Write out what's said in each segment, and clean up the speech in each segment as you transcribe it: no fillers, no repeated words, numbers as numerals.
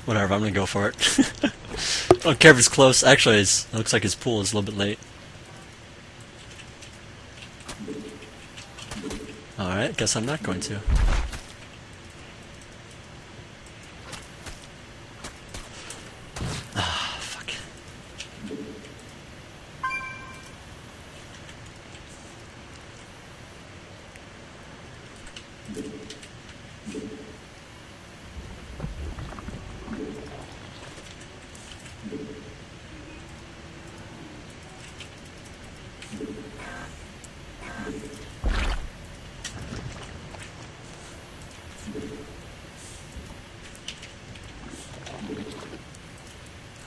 Whatever, I'm gonna go for it. I don't care if it's close. Actually, it looks like his pool is a little bit late. Alright, guess I'm not going to. Ah, fuck.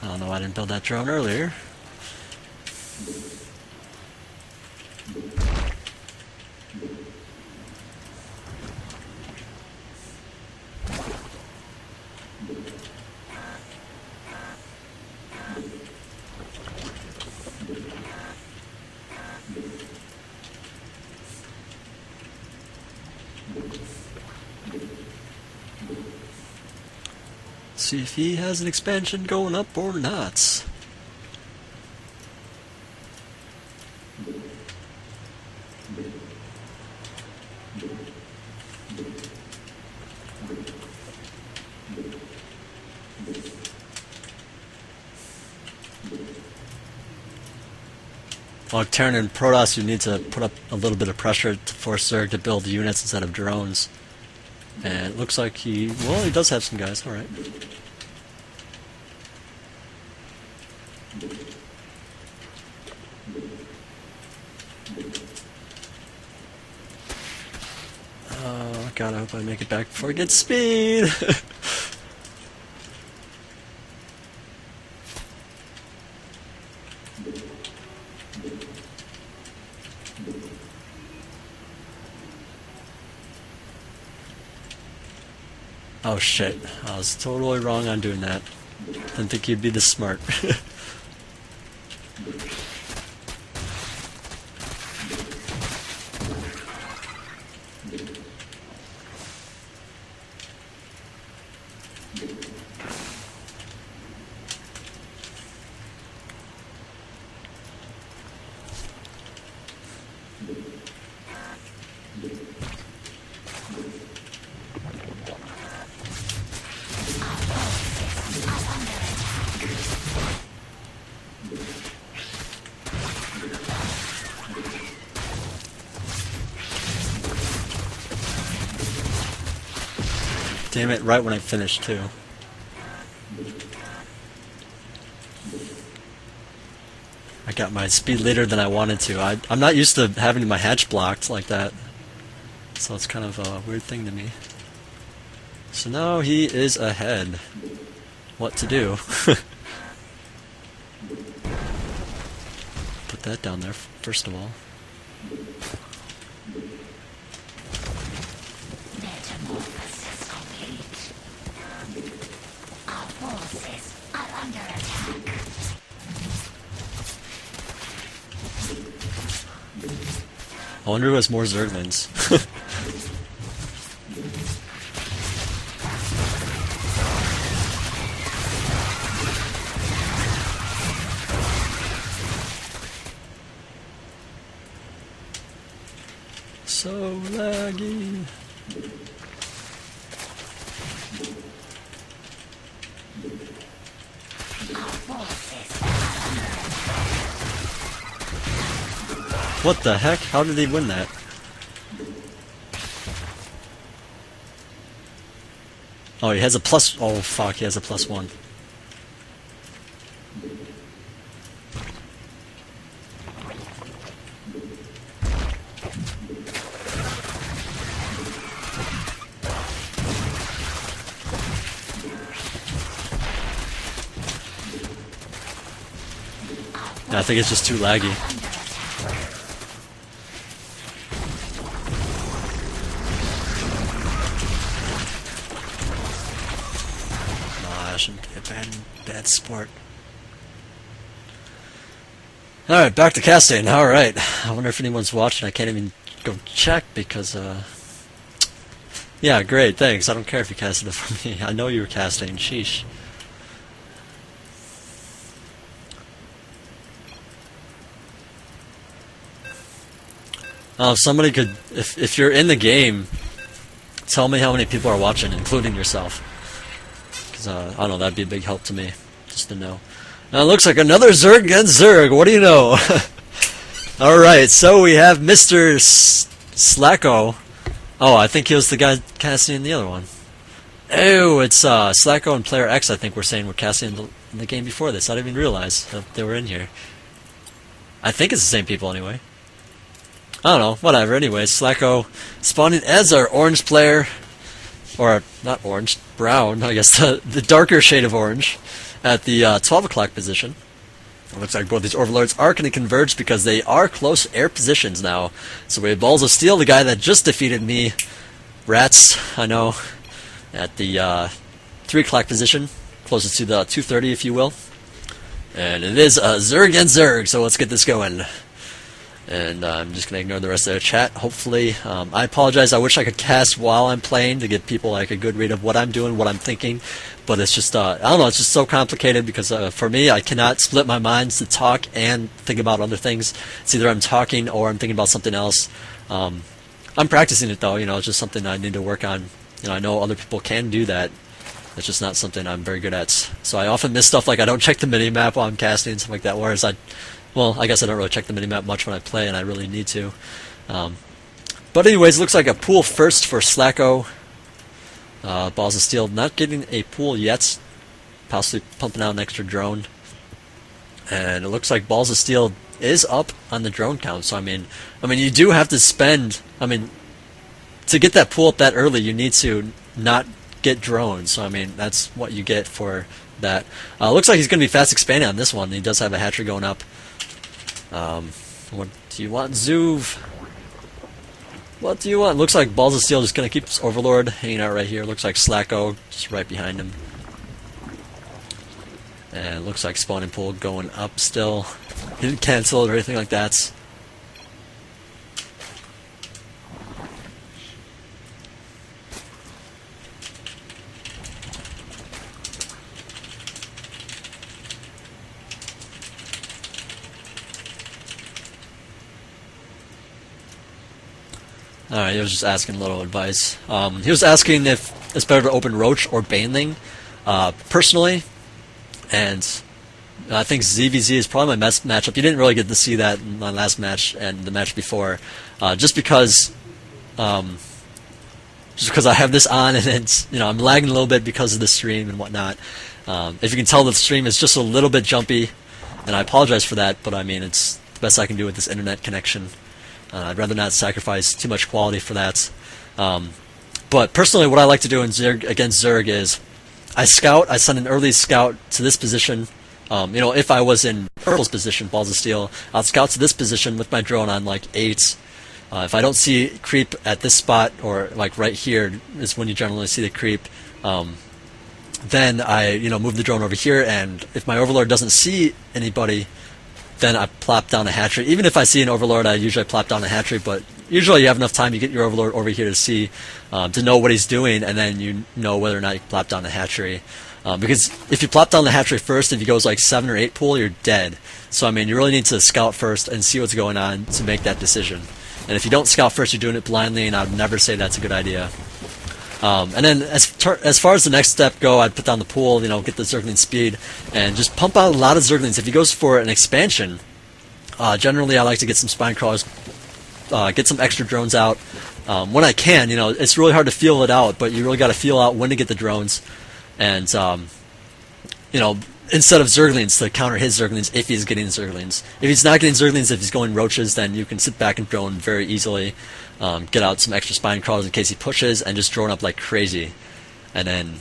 I don't know why I didn't build that drone earlier. See if he has an expansion going up or not. Well, Terran and Protoss, you need to put up a little bit of pressure to force Zerg to build units instead of drones. And it looks like he does have some guys, alright. Oh god, I hope I make it back before I get speed! Oh shit, I was totally wrong on doing that. Didn't think you'd be this smart. Damn it, right when I finished too. I got my speed later than I wanted to. I'm not used to having my hatch blocked like that. So it's kind of a weird thing to me. So now he is ahead. What to do? Put that down there first of all. Metamorphosis complete. Our forces are under attack. I wonder who has more Zerglings. So laggy. What the heck? How did he win that? Oh, he has a plus... Oh, fuck, he has a +1. I think it's just too laggy. I shouldn't be a bad sport. Alright, back to casting. Alright. I wonder if anyone's watching. I can't even go check because, yeah, great, thanks. I don't care if you casted it for me. I know you were casting. Sheesh. If somebody could, if you're in the game, tell me how many people are watching, including yourself. Because, I don't know, that'd be a big help to me, just to know. Now it looks like another Zerg against Zerg, what do you know? Alright, so we have Mr. Slacko. Oh, I think he was the guy casting in the other one. Oh, it's Slacko and Player X, I think we're saying we're casting in the game before this. I didn't even realize that they were in here. I think it's the same people anyway. I don't know, whatever. Anyway, Slacko spawning as our orange player, or not orange, brown, I guess, the darker shade of orange, at the 12 o'clock position. It looks like both these overlords are going to converge because they are close air positions now. So we have Balls of Steel, the guy that just defeated me, Rats, I know, at the 3 o'clock position, closest to the 2:30 if you will. And it is Zerg and Zerg, so let's get this going. And I'm just going to ignore the rest of the chat, hopefully. I apologize, I wish I could cast while I'm playing to give people like a good read of what I'm doing, what I'm thinking. But it's just, I don't know, it's just so complicated because for me, I cannot split my mind to talk and think about other things. It's either I'm talking or I'm thinking about something else. I'm practicing it though, you know, it's just something I need to work on. You know, I know other people can do that. It's just not something I'm very good at. So I often miss stuff like I don't check the mini-map while I'm casting and stuff like that, whereas well, I guess I don't really check the minimap much when I play, and I really need to. But anyways, it looks like a pool first for Slacko. Balls of Steel not getting a pool yet, possibly pumping out an extra drone. And it looks like Balls of Steel is up on the drone count. So I mean, you do have to spend. To get that pool up that early, you need to not get drones. So I mean, that's what you get for that. Looks like he's going to be fast expanding on this one. He does have a hatchery going up. What do you want, Zoov? What do you want? Looks like Balls of Steel just gonna keep his Overlord hanging out right here. Looks like Slacko just right behind him. And looks like spawning pool going up still. He didn't cancel it or anything like that. Alright, he was just asking a little advice. He was asking if it's better to open Roach or Baneling. Personally, and I think ZVZ is probably my best matchup. You didn't really get to see that in my last match and the match before, just because I have this on and it's, you know, I'm lagging a little bit because of the stream and whatnot. If you can tell, the stream is just a little bit jumpy, and I apologize for that. But I mean, it's the best I can do with this internet connection. I'd rather not sacrifice too much quality for that. But personally, what I like to do in Zerg against Zerg is I send an early scout to this position. You know, if I was in Purple's position, Balls of Steel, I'll scout to this position with my drone on like 8. If I don't see creep at this spot, or like right here is when you generally see the creep, then I move the drone over here, and if my Overlord doesn't see anybody, then I plop down a hatchery. Even if I see an Overlord, I usually plop down a hatchery, but usually you have enough time, you get your Overlord over here to see, to know what he's doing, and then you know whether or not you can plop down a hatchery. Because if you plop down the hatchery first, if he goes like 7 or 8 pool, you're dead. So I mean, you really need to scout first and see what's going on to make that decision. And if you don't scout first, you're doing it blindly, and I would never say that's a good idea. And then as far as the next step go, I'd put down the pool, get the Zergling speed, and just pump out a lot of Zerglings. If he goes for an expansion, generally I like to get some spine crawlers, get some extra drones out when I can. It's really hard to feel it out, but you really got to feel out when to get the drones, and instead of Zerglings, to counter his Zerglings if he's getting Zerglings. If he's not getting Zerglings, if he's going Roaches, then you can sit back and drone very easily. Get out some extra spine crawlers in case he pushes, and just drone up like crazy. And then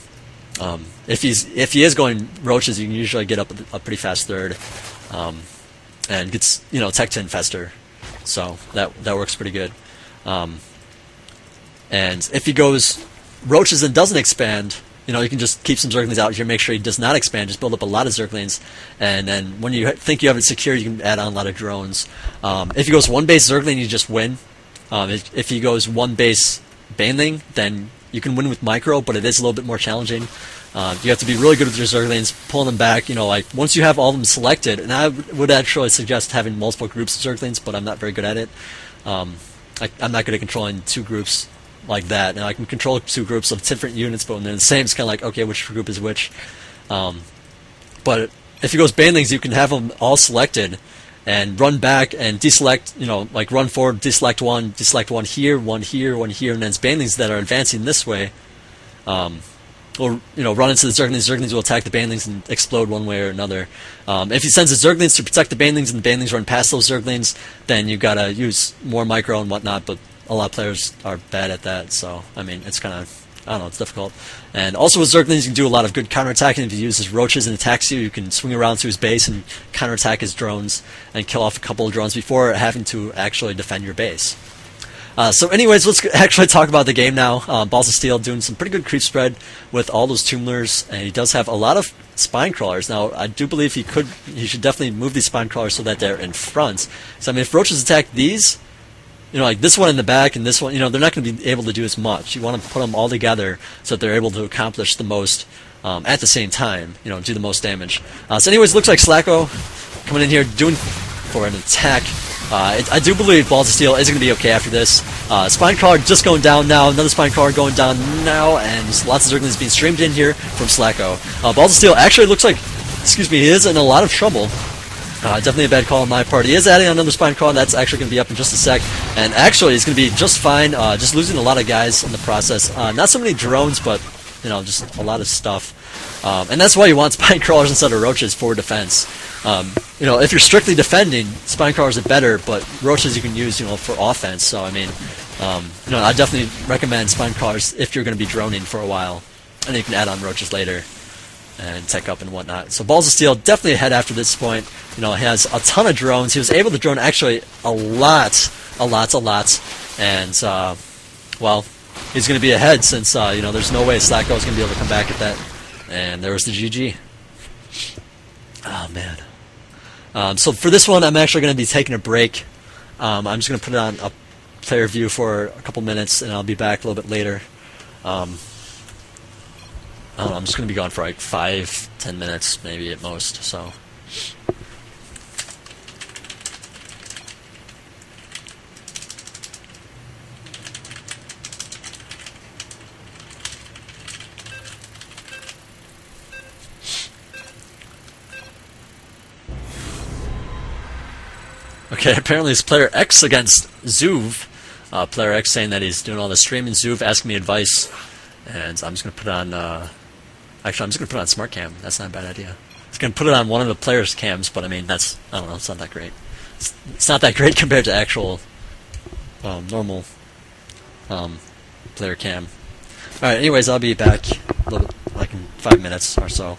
if he is going Roaches, you can usually get up a pretty fast third, and gets tech to infester. So that works pretty good. And if he goes Roaches and doesn't expand, you can just keep some Zerglings out here, make sure he does not expand, just build up a lot of Zerglings, and then when you think you have it secure, you can add on a lot of drones. If he goes one base Zergling, you just win. If he goes one base Baneling, then you can win with micro, but it is a little bit more challenging. You have to be really good with your Zerglings, pulling them back, like once you have all of them selected, and I would actually suggest having multiple groups of Zerglings, but I'm not very good at it. I'm not good at controlling two groups like that. Now I can control two groups of different units, but when they're the same, it's kind of like, okay, which group is which. But if he goes banelings, you can have them all selected and run back and deselect, like run forward, deselect one here, one here, one here, and then it's banelings that are advancing this way. Or run into the Zerglings. Zerglings will attack the banelings and explode one way or another. If he sends the Zerglings to protect the banelings and the banelings run past those Zerglings, then you gotta use more micro and whatnot. But a lot of players are bad at that, so I mean it's kind of, I don't know, it's difficult. And also with Zerglings, you can do a lot of good counterattacking. If you use his roaches and attacks you, you can swing around to his base and counterattack his drones and kill off a couple of drones before having to actually defend your base. So anyways, let's actually talk about the game now. Balls of Steel doing some pretty good creep spread with all those Tumblers, and he does have a lot of Spine Crawlers. Now, I do believe he should definitely move these Spine Crawlers so that they're in front. So I mean, if roaches attack these, like this one in the back and this one, they're not going to be able to do as much. You want to put them all together so that they're able to accomplish the most at the same time, do the most damage. So anyways, looks like Slacko coming in here doing for an attack. I do believe Balls of Steel is going to be okay after this. Spine Crawler just going down now, another Spine Crawler going down now, and lots of Zerglings being streamed in here from Slacko. Balls of Steel actually looks like, he is in a lot of trouble. Definitely a bad call on my part. He is adding another Spine Crawler, that's actually going to be up in just a sec. And actually, he's going to be just fine, just losing a lot of guys in the process. Not so many drones, but, just a lot of stuff. And that's why you want Spine Crawlers instead of Roaches for defense. If you're strictly defending, Spine Crawlers are better, but Roaches you can use, for offense. So, I mean, I definitely recommend Spine Crawlers if you're going to be droning for a while. And you can add on Roaches later and tech up and whatnot. So Balls of Steel definitely ahead after this point. He has a ton of drones. He was able to drone actually a lot. And, well, he's going to be ahead since, there's no way Slacko is going to be able to come back at that. And there was the GG. Oh, man. So for this one, I'm actually going to be taking a break. I'm just going to put it on a player view for a couple minutes, and I'll be back a little bit later. I don't know, I'm just going to be gone for like 5-10 minutes, maybe at most. So. Okay, apparently it's Player X against Zuv. Player X saying that he's doing all the streaming. Zuv asking me advice, and I'm just going to put on. Actually, I'm just going to put on Smart Cam. That's not a bad idea. I was going to put it on one of the players' cams, but I mean, I don't know, it's not that great. It's not that great compared to actual normal player cam. Alright, anyways, I'll be back a little bit, like in 5 minutes or so.